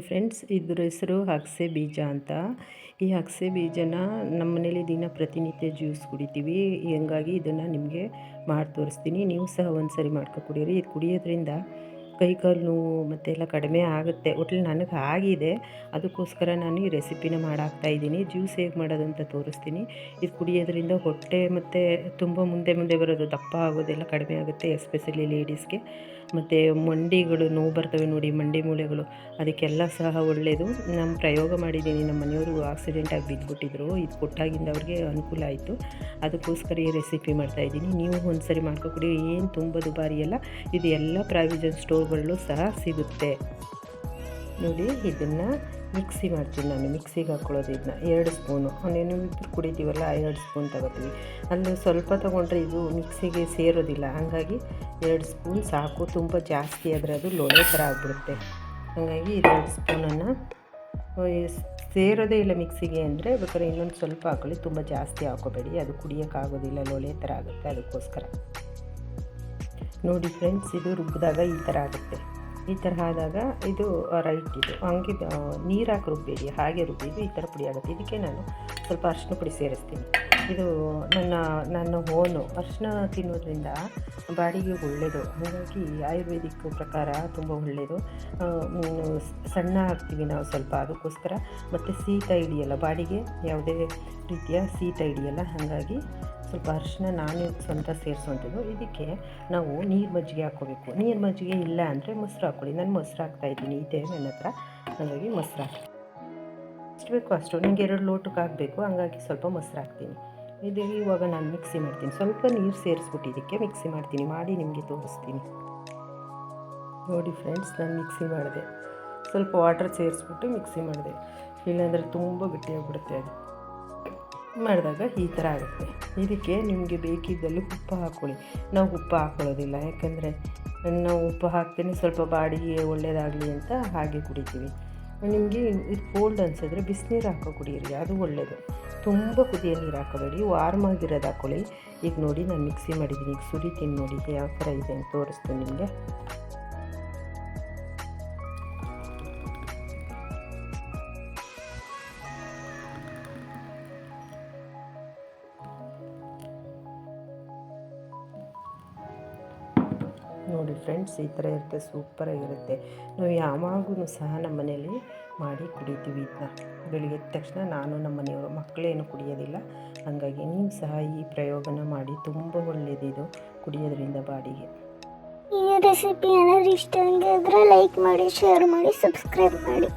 Friends, ಇದ್ರ ಹೆಸರು ಅಗಸೆ ಬೀಜ ಅಂತ. ಈ ಅಗಸೆ ಬೀಜನ ನಮ್ಮ ಮನೇಲಿ ದಿನ ಪ್ರತಿನಿತ್ಯ ಜ್ಯೂಸ್ ಕುಡಿತೀವಿ. ಹಂಗಾಗಿ ಇದನ್ನು ನಿಮಗೆ ಮಾಡಿ ತೋರಿಸ್ತೀನಿ. ನೀವು ಸಹ ಒಂದು ಸರಿ ಮಾಡ್ಕೊ ಕುಡೀರಿ. ಇದು ಕುಡಿಯೋದ್ರಿಂದ ಕೈಕಾಲು ನೋವು ಮತ್ತು ಎಲ್ಲ ಕಡಿಮೆ ಆಗುತ್ತೆ. ಒಟ್ಟಲ್ಲಿ ನನಗೆ ಆಗಿದೆ, ಅದಕ್ಕೋಸ್ಕರ ನಾನು ಈ ರೆಸಿಪಿನ ಮಾಡಾಕ್ತಾಯಿದ್ದೀನಿ. ಜ್ಯೂಸ್ ಹೇಗೆ ಮಾಡೋದು ಅಂತ ತೋರಿಸ್ತೀನಿ. ಇದು ಕುಡಿಯೋದ್ರಿಂದ ಹೊಟ್ಟೆ ಮತ್ತು ತುಂಬ ಮುಂದೆ ಬರೋದು, ದಪ್ಪ ಆಗೋದೆಲ್ಲ ಕಡಿಮೆ ಆಗುತ್ತೆ, ಎಸ್ಪೆಷಲಿ ಲೇಡೀಸ್ಗೆ. ಮತ್ತು ಮಂಡಿಗಳು ನೋವು ಬರ್ತವೆ ನೋಡಿ, ಮಂಡಿ ಮೂಳೆಗಳು, ಅದಕ್ಕೆಲ್ಲ ಸಹ ಒಳ್ಳೆಯದು. ನಾನು ಪ್ರಯೋಗ ಮಾಡಿದ್ದೀನಿ. ನಮ್ಮ ಮನೆಯವರು ಆಕ್ಸಿಡೆಂಟಾಗಿ ಬಿದ್ದುಬಿಟ್ಟಿದ್ರು. ಇದು ಕೊಟ್ಟಾಗಿಂದ ಅವ್ರಿಗೆ ಅನುಕೂಲ ಆಯಿತು. ಅದಕ್ಕೋಸ್ಕರ ಈ ರೆಸಿಪಿ ಮಾಡ್ತಾಯಿದ್ದೀನಿ. ನೀವು ಒಂದು ಸರಿ ಮಾಡ್ಕೊಡಿ. ಏನು ತುಂಬ ದುಬಾರಿ ಅಲ್ಲ. ಇದು ಎಲ್ಲ ಪ್ರಾವಿಷನ್ ಸ್ಟೋರ್ಗಳಲ್ಲೂ ಸಹ ಸಿಗುತ್ತೆ ನೋಡಿ. ಇದನ್ನು ಮಿಕ್ಸಿ ಮಾಡ್ತೀನಿ ನಾನು. ಮಿಕ್ಸಿಗೆ ಹಾಕ್ಕೊಳ್ಳೋದು ಇದನ್ನ 2 ಸ್ಪೂನು. ಇನ್ನೇನು ಇಬ್ಬರು ಕುಡಿತೀವಲ್ಲ, 2 ಸ್ಪೂನ್ ತಗೋತೀವಿ. ಅಲ್ಲಿ ಸ್ವಲ್ಪ ತೊಗೊಂಡ್ರೆ ಇದು ಮಿಕ್ಸಿಗೆ ಸೇರೋದಿಲ್ಲ, ಹಾಗಾಗಿ 2 ಸ್ಪೂನ್ ಸಾಕು. ತುಂಬ ಜಾಸ್ತಿ ಆದರೆ ಅದು ಲೋಳೆ ಥರ ಆಗಿಬಿಡುತ್ತೆ. ಹಾಗಾಗಿ 2 ಸ್ಪೂನನ್ನು ಸೇರೋದೇ ಇಲ್ಲ ಮಿಕ್ಸಿಗೆ ಅಂದರೆ ಬೇಕಾದ್ರೆ ಇನ್ನೊಂದು ಸ್ವಲ್ಪ ಹಾಕೊಳ್ಳಿ. ತುಂಬ ಜಾಸ್ತಿ ಹಾಕೋಬೇಡಿ, ಅದು ಕುಡಿಯೋಕ್ಕಾಗೋದಿಲ್ಲ, ಲೋಳೆ ಥರ ಆಗುತ್ತೆ. ಅದಕ್ಕೋಸ್ಕರ ನೋಡಿ ಫ್ರೆಂಡ್ಸ್, ಇದು ರುಬ್ಬಿದಾಗ ಈ ಥರ ಆಗುತ್ತೆ. ಈ ಥರ ಆದಾಗ ಇದು ರೈಟ್. ಇದು ಹಂಗೆ ನೀರು ಹಾಕಿ ರುಬ್ಬೇಡಿ, ಹಾಗೆ ರುಬ್ಬಿದ್ದು ಈ ಥರ ಪುಡಿ ಆಗುತ್ತೆ. ಇದಕ್ಕೆ ನಾನು ಸ್ವಲ್ಪ ಅರಿಶಿನ ಪುಡಿ ಸೇರಿಸ್ತೀನಿ. ಇದು ನನ್ನ ಓನು. ಅರಿಶಿನ ತಿನ್ನೋದ್ರಿಂದ ಬಾಡಿಗೆ ಒಳ್ಳೆಯದು. ಹಾಗಾಗಿ ಆಯುರ್ವೇದಿಕ್ ಪ್ರಕಾರ ತುಂಬ ಒಳ್ಳೆಯದು. ಸಣ್ಣ ಹಾಕ್ತೀವಿ ನಾವು ಸ್ವಲ್ಪ, ಅದಕ್ಕೋಸ್ಕರ. ಮತ್ತು ಶೀತ ಹಿಡಿಯಲ್ಲ ಬಾಡಿಗೆ, ಯಾವುದೇ ರೀತಿಯ ಶೀತ ಹಿಡಿಯಲ್ಲ. ಹಾಗಾಗಿ ಸ್ವಲ್ಪ ಅರಿಶಿನ ನಾನು ಸ್ವಂತ ಸೇರಿಸುವಂಥದ್ದು. ಇದಕ್ಕೆ ನಾವು ನೀರು ಮಜ್ಜಿಗೆ ಹಾಕ್ಕೋಬೇಕು. ನೀರು ಮಜ್ಜಿಗೆ ಇಲ್ಲ ಅಂದರೆ ಮೊಸರು ಹಾಕ್ಕೊಳ್ಳಿ. ನಾನು ಮೊಸರು ಹಾಕ್ತಾಯಿದ್ದೀನಿ, ಇದೆ ನನ್ನ ಹತ್ರ. ಹಾಗಾಗಿ ಮೊಸರು ಹಾಕಿ ಎಷ್ಟು ಬೇಕೋ ಅಷ್ಟು. ನನಗೆ 2 ಲೋಟಕ್ಕೆ ಹಾಕಬೇಕು, ಹಾಗಾಗಿ ಸ್ವಲ್ಪ ಮೊಸರು ಹಾಕ್ತೀನಿ. ಇದು ಇವಾಗ ನಾನು ಮಿಕ್ಸಿ ಮಾಡ್ತೀನಿ. ಸ್ವಲ್ಪ ನೀರು ಸೇರಿಸ್ಬಿಟ್ಟು ಇದಕ್ಕೆ ಮಿಕ್ಸಿ ಮಾಡ್ತೀನಿ. ಮಾಡಿ ನಿಮಗೆ ತೋರಿಸ್ತೀನಿ ನೋಡಿ ಫ್ರೆಂಡ್ಸ್. ನಾನು ಮಿಕ್ಸಿ ಮಾಡಿದೆ, ಸ್ವಲ್ಪ ವಾಟರ್ ಸೇರಿಸ್ಬಿಟ್ಟು ಮಿಕ್ಸಿ ಮಾಡಿದೆ. ಇಲ್ಲಾಂದರೆ ತುಂಬ ಗಟ್ಟಿಯಾಗಿಬಿಡುತ್ತೆ. ಅದು ಮಾಡಿದಾಗ ಈ ಥರ ಆಗುತ್ತೆ. ಇದಕ್ಕೆ ನಿಮಗೆ ಬೇಕಿದ್ದಲ್ಲಿ ಉಪ್ಪು ಹಾಕ್ಕೊಳ್ಳಿ. ನಾವು ಉಪ್ಪು ಹಾಕ್ಕೊಳ್ಳೋದಿಲ್ಲ, ಯಾಕಂದರೆ ನಾವು ಉಪ್ಪು ಹಾಕ್ತೇನೆ ಸ್ವಲ್ಪ ಬಾಡಿಗೆ ಒಳ್ಳೆಯದಾಗಲಿ ಅಂತ ಹಾಗೆ ಕುಡಿತೀವಿ. ನಿಮಗೆ ಇದು ಕೋಲ್ಡ್ ಅನಿಸಿದ್ರೆ ಬಿಸಿನೀರು ಹಾಕೋ ಕುಡಿಯಿರಿ, ಅದು ಒಳ್ಳೆಯದು. ತುಂಬ ಕುದಿಯೋ ನೀರು ಹಾಕೋಬೇಡಿ, ವಾರ್ಮ್ ಆಗಿರೋದು ಹಾಕ್ಕೊಳ್ಳಿ. ಈಗ ನೋಡಿ ನಾನು ಮಿಕ್ಸಿ ಮಾಡಿದ್ದೀನಿ. ಈಗ ಸುರಿತೀನಿ ನೋಡಿ ಯಾವ ಥರ ಇದೆ ಅಂತ ತೋರಿಸ್ತೀನಿ ನಿಮಗೆ. ನೋಡಿ ಫ್ರೆಂಡ್ಸ್, ಈ ಥರ ಇರುತ್ತೆ, ಸೂಪರಾಗಿರುತ್ತೆ. ನಾವು ಯಾವಾಗೂ ಸಹ ನಮ್ಮ ಮನೇಲಿ ಮಾಡಿ ಕುಡಿತೀವಿ ಇದನ್ನ. ಬೆಳಿಗ್ಗೆ ಎದ್ದ ತಕ್ಷಣ ನಾನು, ನಮ್ಮ ಮನೆಯವರು, ಮಕ್ಕಳೇನು ಕುಡಿಯೋದಿಲ್ಲ. ಹಾಗಾಗಿ ನೀವು ಸಹ ಈ ಪ್ರಯೋಗನ ಮಾಡಿ. ತುಂಬ ಒಳ್ಳೆಯದಿದು ಕುಡಿಯೋದ್ರಿಂದ ಬಾಡಿಗೆ. ಈ ರೆಸಿಪಿ ಏನಾದರೂ ಇಷ್ಟ ಆಗಿದ್ರೆ ಲೈಕ್ ಮಾಡಿ, ಶೇರ್ ಮಾಡಿ, ಸಬ್ಸ್ಕ್ರೈಬ್ ಮಾಡಿ.